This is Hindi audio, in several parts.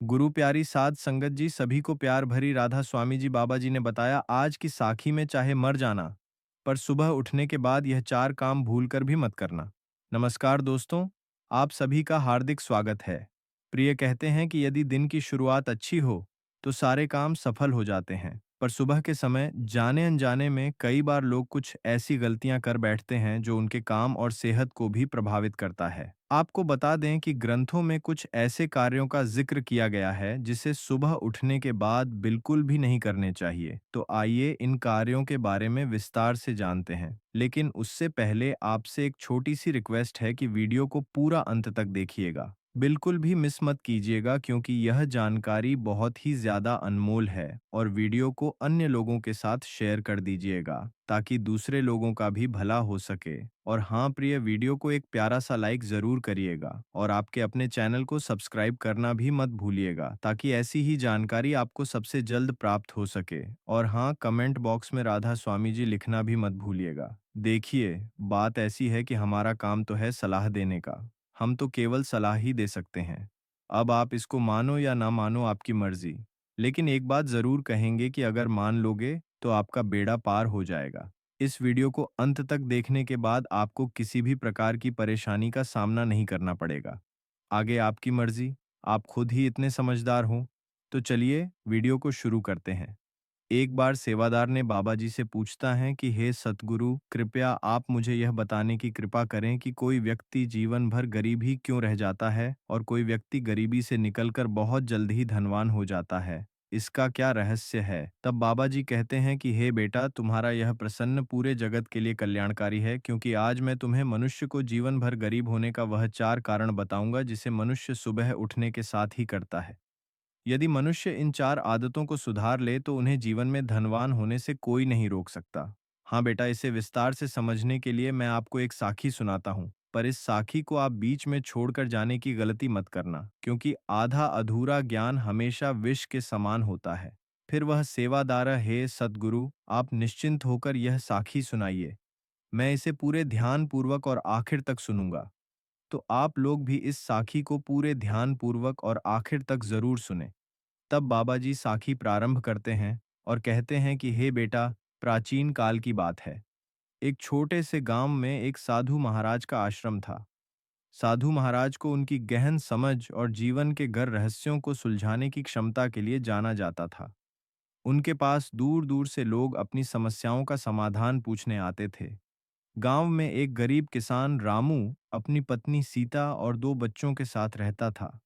गुरु प्यारी साध संगत जी, सभी को प्यार भरी राधा। स्वामी जी बाबा जी ने बताया, आज की साखी में चाहे मर जाना, पर सुबह उठने के बाद यह चार काम भूलकर भी मत करना। नमस्कार दोस्तों, आप सभी का हार्दिक स्वागत है। प्रिय कहते हैं कि यदि दिन की शुरुआत अच्छी हो तो सारे काम सफल हो जाते हैं, पर सुबह के समय जाने अनजाने में कई बार लोग कुछ ऐसी गलतियां कर बैठते हैं जो उनके काम और सेहत को भी प्रभावित करता है। आपको बता दें कि ग्रंथों में कुछ ऐसे कार्यों का जिक्र किया गया है जिसे सुबह उठने के बाद बिल्कुल भी नहीं करने चाहिए। तो आइए इन कार्यों के बारे में विस्तार से जानते हैं। लेकिन उससे पहले आपसे एक छोटी सी रिक्वेस्ट है कि वीडियो को पूरा अंत तक देखिएगा। बिल्कुल भी मिस मत कीजिएगा, क्योंकि यह जानकारी बहुत ही ज्यादा अनमोल है। और वीडियो को अन्य लोगों के साथ शेयर कर दीजिएगा ताकि दूसरे लोगों का भी भला हो सके। और हाँ प्रिय, वीडियो को एक प्यारा सा लाइक जरूर करिएगा और आपके अपने चैनल को सब्सक्राइब करना भी मत भूलिएगा, ताकि ऐसी ही जानकारी आपको सबसे जल्द प्राप्त हो सके। और हाँ, कमेंट बॉक्स में राधा स्वामी जी लिखना भी मत भूलिएगा। देखिए, बात ऐसी है कि हमारा काम तो है सलाह देने का, हम तो केवल सलाह ही दे सकते हैं। अब आप इसको मानो या ना मानो, आपकी मर्जी। लेकिन एक बात जरूर कहेंगे कि अगर मान लोगे तो आपका बेड़ा पार हो जाएगा। इस वीडियो को अंत तक देखने के बाद आपको किसी भी प्रकार की परेशानी का सामना नहीं करना पड़ेगा। आगे आपकी मर्जी, आप खुद ही इतने समझदार हो। तो चलिए वीडियो को शुरू करते हैं। एक बार सेवादार ने बाबा जी से पूछता है कि हे सतगुरु, कृपया आप मुझे यह बताने की कृपा करें कि कोई व्यक्ति जीवन भर गरीब ही क्यों रह जाता है और कोई व्यक्ति गरीबी से निकलकर बहुत जल्द ही धनवान हो जाता है। इसका क्या रहस्य है? तब बाबा जी कहते हैं कि हे बेटा, तुम्हारा यह प्रश्न पूरे जगत के लिए कल्याणकारी है, क्योंकि आज मैं तुम्हें मनुष्य को जीवन भर गरीब होने का वह चार कारण बताऊंगा जिसे मनुष्य सुबह उठने के साथ ही करता है। यदि मनुष्य इन चार आदतों को सुधार ले तो उन्हें जीवन में धनवान होने से कोई नहीं रोक सकता। हाँ बेटा, इसे विस्तार से समझने के लिए मैं आपको एक साखी सुनाता हूँ, पर इस साखी को आप बीच में छोड़कर जाने की गलती मत करना, क्योंकि आधा अधूरा ज्ञान हमेशा विष के समान होता है। फिर वह सेवादार, हे सद्गुरु, आप निश्चिंत होकर यह साखी सुनाइए। मैं इसे पूरे ध्यान पूर्वक और आखिर तक सुनूंगा। तो आप लोग भी इस साखी को पूरे ध्यान पूर्वक और आखिर तक जरूर सुने। तब बाबा जी साखी प्रारंभ करते हैं और कहते हैं कि हे बेटा, प्राचीन काल की बात है। एक छोटे से गांव में एक साधु महाराज का आश्रम था। साधु महाराज को उनकी गहन समझ और जीवन के गर रहस्यों को सुलझाने की क्षमता के लिए जाना जाता था। उनके पास दूर दूर से लोग अपनी समस्याओं का समाधान पूछने आते थे। गांव में एक गरीब किसान रामू अपनी पत्नी सीता और दो बच्चों के साथ रहता था।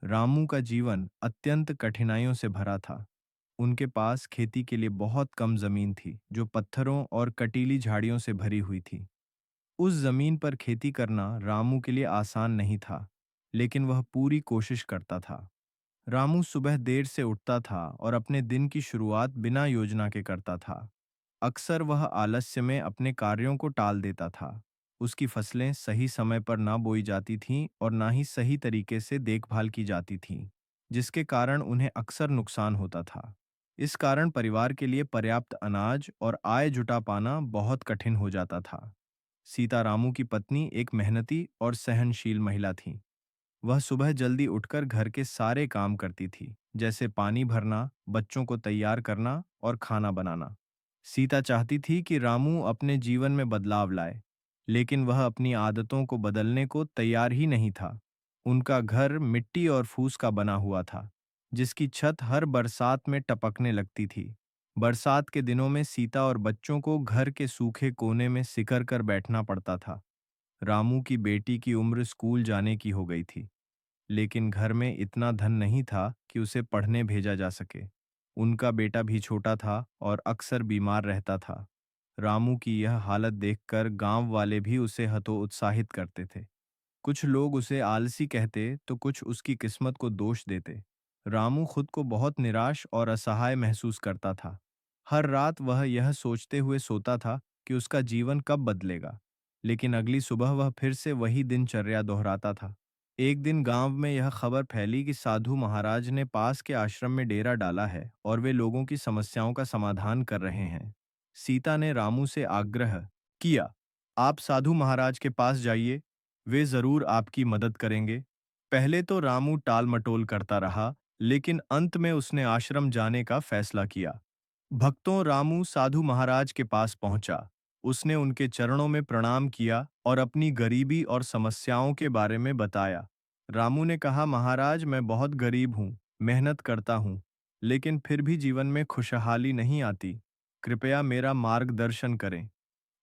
रामू का जीवन अत्यंत कठिनाइयों से भरा था। उनके पास खेती के लिए बहुत कम जमीन थी, जो पत्थरों और कटीली झाड़ियों से भरी हुई थी। उस जमीन पर खेती करना रामू के लिए आसान नहीं था, लेकिन वह पूरी कोशिश करता था। रामू सुबह देर से उठता था और अपने दिन की शुरुआत बिना योजना के करता था। अक्सर वह आलस्य में अपने कार्यों को टाल देता था। उसकी फसलें सही समय पर ना बोई जाती थीं और ना ही सही तरीके से देखभाल की जाती थीं, जिसके कारण उन्हें अक्सर नुकसान होता था। इस कारण परिवार के लिए पर्याप्त अनाज और आय जुटा पाना बहुत कठिन हो जाता था। सीता रामू की पत्नी एक मेहनती और सहनशील महिला थी। वह सुबह जल्दी उठकर घर के सारे काम करती थी, जैसे पानी भरना, बच्चों को तैयार करना और खाना बनाना। सीता चाहती थी कि रामू अपने जीवन में बदलाव लाए, लेकिन वह अपनी आदतों को बदलने को तैयार ही नहीं था। उनका घर मिट्टी और फूस का बना हुआ था, जिसकी छत हर बरसात में टपकने लगती थी। बरसात के दिनों में सीता और बच्चों को घर के सूखे कोने में सिकर कर बैठना पड़ता था। रामू की बेटी की उम्र स्कूल जाने की हो गई थी, लेकिन घर में इतना धन नहीं था कि उसे पढ़ने भेजा जा सके। उनका बेटा भी छोटा था और अक्सर बीमार रहता था। रामू की यह हालत देखकर गांव वाले भी उसे हतोत्साहित करते थे। कुछ लोग उसे आलसी कहते तो कुछ उसकी किस्मत को दोष देते। रामू खुद को बहुत निराश और असहाय महसूस करता था। हर रात वह यह सोचते हुए सोता था कि उसका जीवन कब बदलेगा, लेकिन अगली सुबह वह फिर से वही दिनचर्या दोहराता था। एक दिन गांव में यह खबर फैली कि साधु महाराज ने पास के आश्रम में डेरा डाला है और वे लोगों की समस्याओं का समाधान कर रहे हैं। सीता ने रामू से आग्रह किया, आप साधु महाराज के पास जाइए, वे जरूर आपकी मदद करेंगे। पहले तो रामू टाल मटोल करता रहा, लेकिन अंत में उसने आश्रम जाने का फैसला किया। भक्तों, रामू साधु महाराज के पास पहुंचा। उसने उनके चरणों में प्रणाम किया और अपनी गरीबी और समस्याओं के बारे में बताया। रामू ने कहा, महाराज, मैं बहुत गरीब हूँ, मेहनत करता हूँ, लेकिन फिर भी जीवन में खुशहाली नहीं आती। कृपया मेरा मार्गदर्शन करें।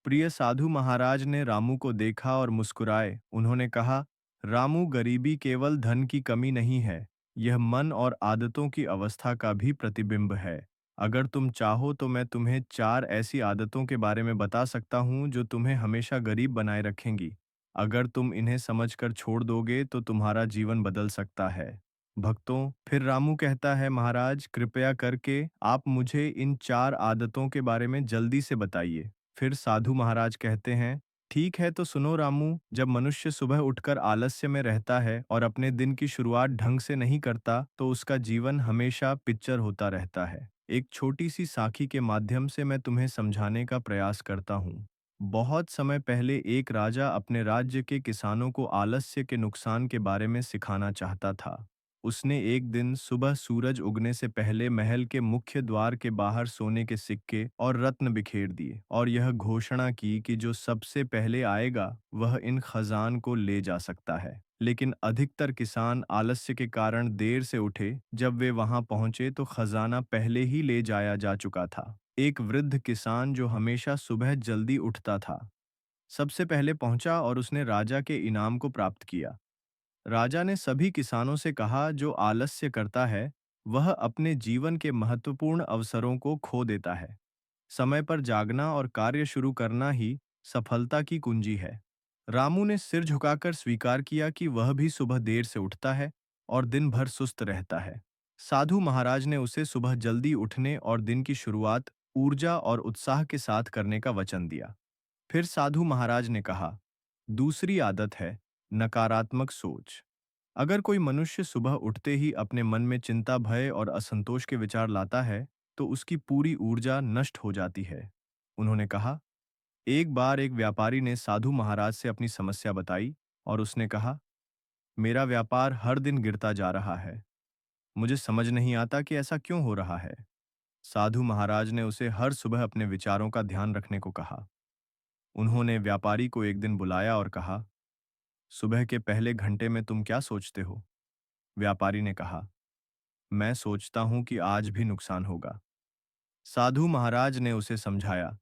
प्रिय साधु महाराज ने रामू को देखा और मुस्कुराए। उन्होंने कहा, रामू, गरीबी केवल धन की कमी नहीं है, यह मन और आदतों की अवस्था का भी प्रतिबिंब है। अगर तुम चाहो तो मैं तुम्हें 4 ऐसी आदतों के बारे में बता सकता हूँ जो तुम्हें हमेशा गरीब बनाए रखेंगी। अगर तुम इन्हें समझकर छोड़ दोगे तो तुम्हारा जीवन बदल सकता है। भक्तों, फिर रामू कहता है, महाराज, कृपया करके आप मुझे इन 4 आदतों के बारे में जल्दी से बताइए। फिर साधु महाराज कहते हैं, ठीक है तो सुनो रामू, जब मनुष्य सुबह उठकर आलस्य में रहता है और अपने दिन की शुरुआत ढंग से नहीं करता तो उसका जीवन हमेशा पिक्चर होता रहता है। एक छोटी सी साखी के माध्यम से मैं तुम्हें समझाने का प्रयास करता हूँ। बहुत समय पहले एक राजा अपने राज्य के किसानों को आलस्य के नुकसान के बारे में सिखाना चाहता था। उसने एक दिन सुबह सूरज उगने से पहले महल के मुख्य द्वार के बाहर सोने के सिक्के और रत्न बिखेर दिए और यह घोषणा की कि जो सबसे पहले आएगा वह इन खजान को ले जा सकता है। लेकिन अधिकतर किसान आलस्य के कारण देर से उठे। जब वे वहां पहुंचे तो खजाना पहले ही ले जाया जा चुका था। एक वृद्ध किसान जो हमेशा सुबह जल्दी उठता था, सबसे पहले पहुंचा और उसने राजा के इनाम को प्राप्त किया। राजा ने सभी किसानों से कहा, जो आलस्य करता है वह अपने जीवन के महत्वपूर्ण अवसरों को खो देता है। समय पर जागना और कार्य शुरू करना ही सफलता की कुंजी है। रामू ने सिर झुकाकर स्वीकार किया कि वह भी सुबह देर से उठता है और दिन भर सुस्त रहता है। साधु महाराज ने उसे सुबह जल्दी उठने और दिन की शुरुआत ऊर्जा और उत्साह के साथ करने का वचन दिया। फिर साधु महाराज ने कहा, दूसरी आदत है नकारात्मक सोच। अगर कोई मनुष्य सुबह उठते ही अपने मन में चिंता, भय और असंतोष के विचार लाता है, तो उसकी पूरी ऊर्जा नष्ट हो जाती है। उन्होंने कहा, एक बार एक व्यापारी ने साधु महाराज से अपनी समस्या बताई और उसने कहा, मेरा व्यापार हर दिन गिरता जा रहा है। मुझे समझ नहीं आता कि ऐसा क्यों हो रहा है। साधु महाराज ने उसे हर सुबह अपने विचारों का ध्यान रखने को कहा। उन्होंने व्यापारी को एक दिन बुलाया और कहा, सुबह के पहले घंटे में तुम क्या सोचते हो? व्यापारी ने कहा, मैं सोचता हूं कि आज भी नुकसान होगा। साधु महाराज ने उसे समझाया,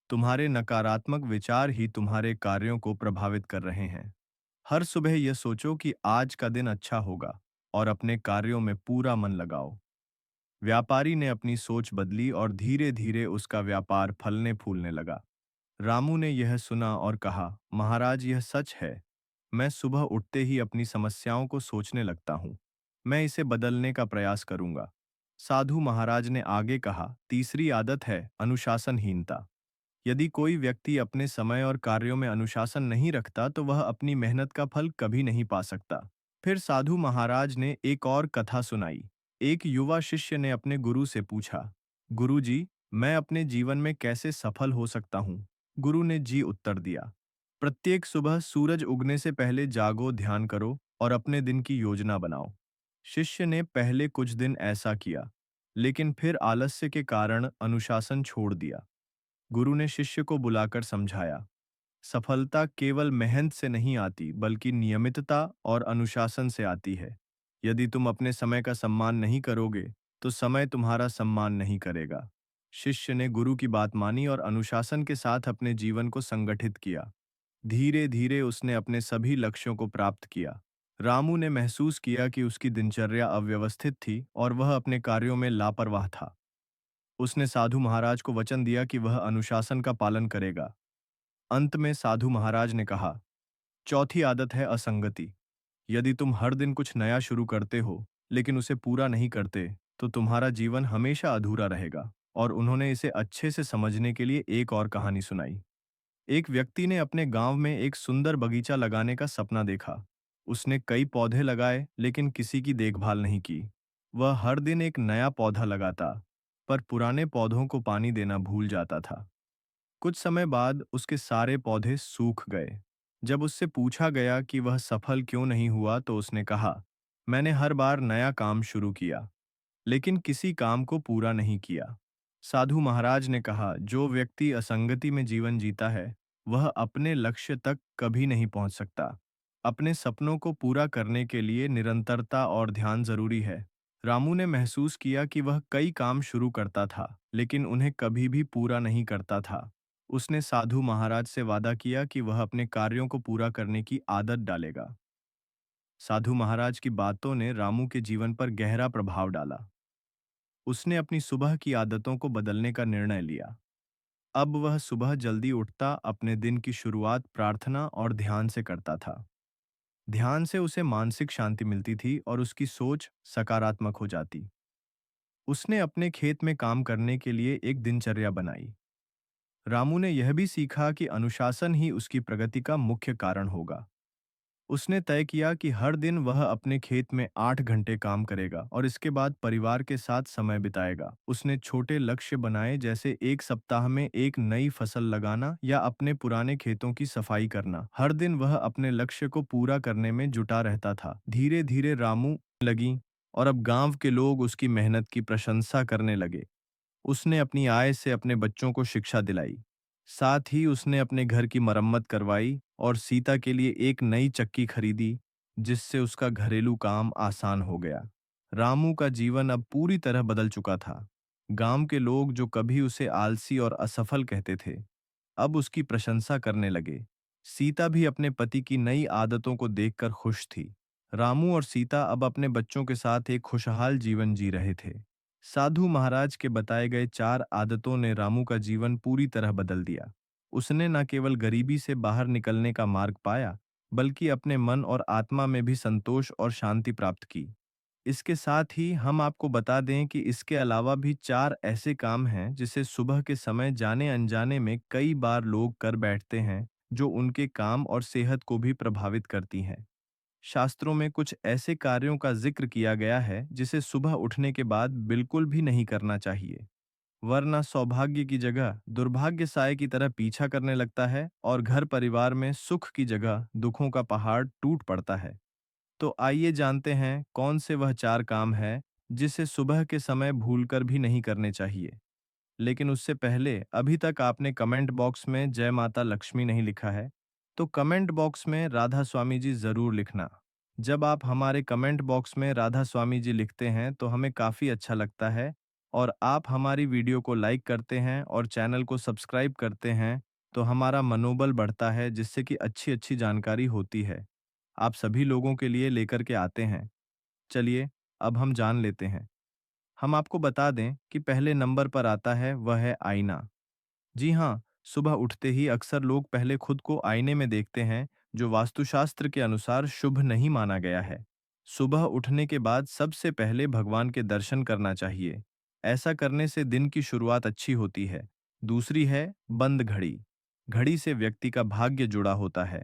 तुम्हारे नकारात्मक विचार ही तुम्हारे कार्यों को प्रभावित कर रहे हैं। हर सुबह यह सोचो कि आज का दिन अच्छा होगा और अपने कार्यों में पूरा मन लगाओ। व्यापारी ने अपनी सोच बदली और धीरे धीरे उसका व्यापार फलने फूलने लगा। रामू ने यह सुना और कहा, महाराज, यह सच है। मैं सुबह उठते ही अपनी समस्याओं को सोचने लगता हूँ। मैं इसे बदलने का प्रयास करूंगा। साधु महाराज ने आगे कहा, तीसरी आदत है अनुशासनहीनता। यदि कोई व्यक्ति अपने समय और कार्यों में अनुशासन नहीं रखता तो वह अपनी मेहनत का फल कभी नहीं पा सकता। फिर साधु महाराज ने एक और कथा सुनाई। एक युवा शिष्य ने अपने गुरु से पूछा, गुरुजी, मैं अपने जीवन में कैसे सफल हो सकता हूँ? गुरु ने जी उत्तर दिया, प्रत्येक सुबह सूरज उगने से पहले जागो, ध्यान करो और अपने दिन की योजना बनाओ। शिष्य ने पहले कुछ दिन ऐसा किया, लेकिन फिर आलस्य के कारण अनुशासन छोड़ दिया। गुरु ने शिष्य को बुलाकर समझाया, सफलता केवल मेहनत से नहीं आती बल्कि नियमितता और अनुशासन से आती है। यदि तुम अपने समय का सम्मान नहीं करोगे तो समय तुम्हारा सम्मान नहीं करेगा। शिष्य ने गुरु की बात मानी और अनुशासन के साथ अपने जीवन को संगठित किया। धीरे धीरे उसने अपने सभी लक्ष्यों को प्राप्त किया। रामू ने महसूस किया कि उसकी दिनचर्या अव्यवस्थित थी और वह अपने कार्यों में लापरवाह था। उसने साधु महाराज को वचन दिया कि वह अनुशासन का पालन करेगा। अंत में साधु महाराज ने कहा, चौथी आदत है असंगति। यदि तुम हर दिन कुछ नया शुरू करते हो लेकिन उसे पूरा नहीं करते तो तुम्हारा जीवन हमेशा अधूरा रहेगा। और उन्होंने इसे अच्छे से समझने के लिए एक और कहानी सुनाई। एक व्यक्ति ने अपने गांव में एक सुंदर बगीचा लगाने का सपना देखा। उसने कई पौधे लगाए लेकिन किसी की देखभाल नहीं की। वह हर दिन एक नया पौधा लगाता, पर पुराने पौधों को पानी देना भूल जाता था। कुछ समय बाद उसके सारे पौधे सूख गए। जब उससे पूछा गया कि वह सफल क्यों नहीं हुआ तो उसने कहा, मैंने हर बार नया काम शुरू किया, लेकिन किसी काम को पूरा नहीं किया। साधु महाराज ने कहा, जो व्यक्ति असंगति में जीवन जीता है, वह अपने लक्ष्य तक कभी नहीं पहुंच सकता। अपने सपनों को पूरा करने के लिए निरंतरता और ध्यान जरूरी है। रामू ने महसूस किया कि वह कई काम शुरू करता था, लेकिन उन्हें कभी भी पूरा नहीं करता था। उसने साधु महाराज से वादा किया कि वह अपने कार्यों को पूरा करने की आदत डालेगा। साधु महाराज की बातों ने रामू के जीवन पर गहरा प्रभाव डाला। उसने अपनी सुबह की आदतों को बदलने का निर्णय लिया। अब वह सुबह जल्दी उठता, अपने दिन की शुरुआत प्रार्थना और ध्यान से करता था। ध्यान से उसे मानसिक शांति मिलती थी और उसकी सोच सकारात्मक हो जाती। उसने अपने खेत में काम करने के लिए एक दिनचर्या बनाई। रामू ने यह भी सीखा कि अनुशासन ही उसकी प्रगति का मुख्य कारण होगा। उसने तय किया कि हर दिन वह अपने खेत में 8 घंटे काम करेगा और इसके बाद परिवार के साथ समय बिताएगा। उसने छोटे लक्ष्य बनाए, जैसे एक सप्ताह में एक नई फसल लगाना या अपने पुराने खेतों की सफाई करना। हर दिन वह अपने लक्ष्य को पूरा करने में जुटा रहता था। धीरे धीरे रामू लगी और अब गांव के लोग उसकी मेहनत की प्रशंसा करने लगे। उसने अपनी आय से अपने बच्चों को शिक्षा दिलाई। साथ ही उसने अपने घर की मरम्मत करवाई और सीता के लिए एक नई चक्की खरीदी, जिससे उसका घरेलू काम आसान हो गया। रामू का जीवन अब पूरी तरह बदल चुका था। गांव के लोग जो कभी उसे आलसी और असफल कहते थे, अब उसकी प्रशंसा करने लगे। सीता भी अपने पति की नई आदतों को देखकर खुश थी। रामू और सीता अब अपने बच्चों के साथ एक खुशहाल जीवन जी रहे थे। साधु महाराज के बताए गए 4 आदतों ने रामू का जीवन पूरी तरह बदल दिया। उसने न केवल गरीबी से बाहर निकलने का मार्ग पाया, बल्कि अपने मन और आत्मा में भी संतोष और शांति प्राप्त की। इसके साथ ही हम आपको बता दें कि इसके अलावा भी 4 ऐसे काम हैं जिसे सुबह के समय जाने अनजाने में कई बार लोग कर बैठते हैं, जो उनके काम और सेहत को भी प्रभावित करती हैं। शास्त्रों में कुछ ऐसे कार्यों का जिक्र किया गया है जिसे सुबह उठने के बाद बिल्कुल भी नहीं करना चाहिए, वरना सौभाग्य की जगह दुर्भाग्य साए की तरह पीछा करने लगता है और घर परिवार में सुख की जगह दुखों का पहाड़ टूट पड़ता है। तो आइए जानते हैं कौन से वह 4 काम हैं जिसे सुबह के समय भूलकर भी नहीं करने चाहिए। लेकिन उससे पहले, अभी तक आपने कमेंट बॉक्स में जय माता लक्ष्मी नहीं लिखा है, तो कमेंट बॉक्स में राधा स्वामी जी जरूर लिखना। जब आप हमारे कमेंट बॉक्स में राधा स्वामी जी लिखते हैं तो हमें काफी अच्छा लगता है, और आप हमारी वीडियो को लाइक करते हैं और चैनल को सब्सक्राइब करते हैं, तो हमारा मनोबल बढ़ता है, जिससे कि अच्छी अच्छी जानकारी होती है, आप सभी लोगों के लिए लेकर के आते हैं। चलिए, अब हम जान लेते हैं। हम आपको बता दें कि पहले नंबर पर आता है, वह है आईना। जी हाँ, सुबह उठते ही अक्सर लोग पहले खुद को आईने में देखते हैं, जो वास्तुशास्त्र के अनुसार शुभ नहीं माना गया है। सुबह उठने के बाद सबसे पहले भगवान के दर्शन करना चाहिए। ऐसा करने से दिन की शुरुआत अच्छी होती है। दूसरी है बंद घड़ी। घड़ी से व्यक्ति का भाग्य जुड़ा होता है।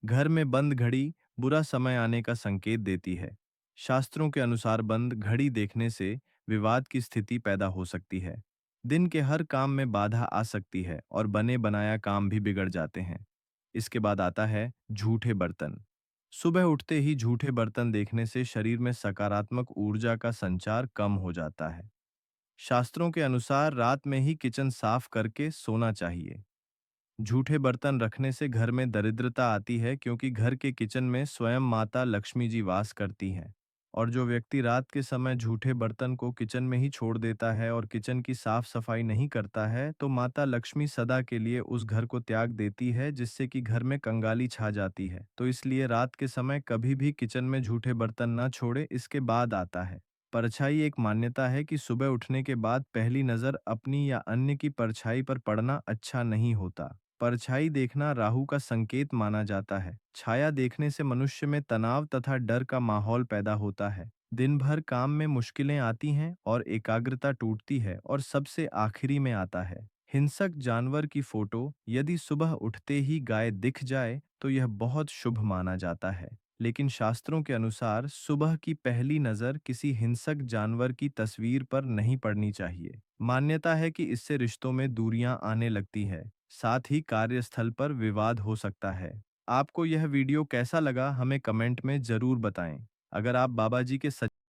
घर में बंद घड़ी बुरा समय आने का संकेत देती है। शास्त्रों के अनुसार बंद घड़ी देखने से विवाद की स्थिति पैदा हो सकती है। दिन के हर काम में बाधा आ सकती है और बने बनाया काम भी बिगड़ जाते हैं। इसके बाद आता है झूठे बर्तन। सुबह उठते ही झूठे बर्तन देखने से शरीर में सकारात्मक ऊर्जा का संचार कम हो जाता है। शास्त्रों के अनुसार रात में ही किचन साफ करके सोना चाहिए। झूठे बर्तन रखने से घर में दरिद्रता आती है, क्योंकि घर के किचन में स्वयं माता लक्ष्मी जी वास करती हैं। और जो व्यक्ति रात के समय झूठे बर्तन को किचन में ही छोड़ देता है और किचन की साफ सफाई नहीं करता है, तो माता लक्ष्मी सदा के लिए उस घर को त्याग देती है, जिससे कि घर में कंगाली छा जाती है। तो इसलिए रात के समय कभी भी किचन में झूठे बर्तन न छोड़े। इसके बाद आता है परछाई। एक मान्यता है कि सुबह उठने के बाद पहली नजर अपनी या अन्य की परछाई पर पड़ना अच्छा नहीं होता। परछाई देखना राहु का संकेत माना जाता है। छाया देखने से मनुष्य में तनाव तथा डर का माहौल पैदा होता है। दिन भर काम में मुश्किलें आती हैं और एकाग्रता टूटती है। और सबसे आखिरी में आता है हिंसक जानवर की फोटो। यदि सुबह उठते ही गाय दिख जाए तो यह बहुत शुभ माना जाता है। लेकिन शास्त्रों के अनुसार सुबह की पहली नजर किसी हिंसक जानवर की तस्वीर पर नहीं पड़नी चाहिए। मान्यता है कि इससे रिश्तों में दूरियां आने लगती है, साथ ही कार्यस्थल पर विवाद हो सकता है। आपको यह वीडियो कैसा लगा, हमें कमेंट में जरूर बताएं। अगर आप बाबा जी के